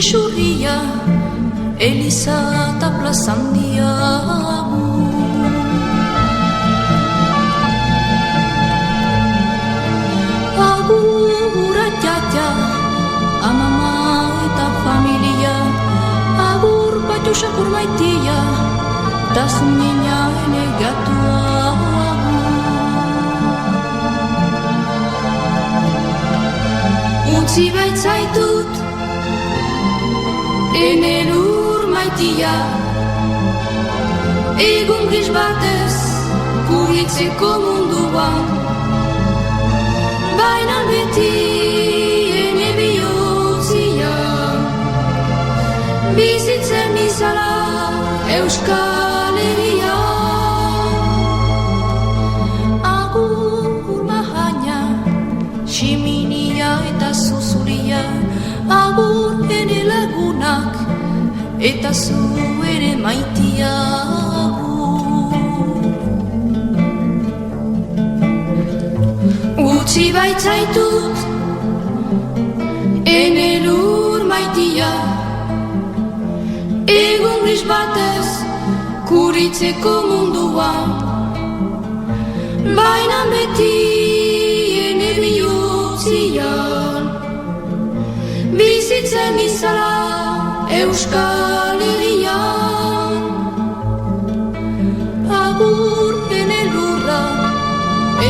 xurria, Eliza eta plazandia. Agur atxatxa, amama eta familia, agur patxusak urmaitia, das niña enegatua. Utzi baitzaitut, ene lur maitia, egun gris batez, kurritzeko munduan, baina beti ene bihotzia, bizitzen izala Euskal Herria. Agur mahaina, ximinia eta zuzuria, agur ene lagunak, eta zu ere maitia. Utzi baitzaitut, ene lur maitia, egun gris batez, kurritzeko munduan, baina beti ene bihotzian, bizitzen izala Euskal Herrian. Agur ene lurra,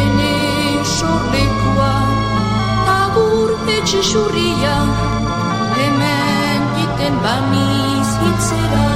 ene sorlekua, agur etxe xurria, hemen jiten baniz hitzera.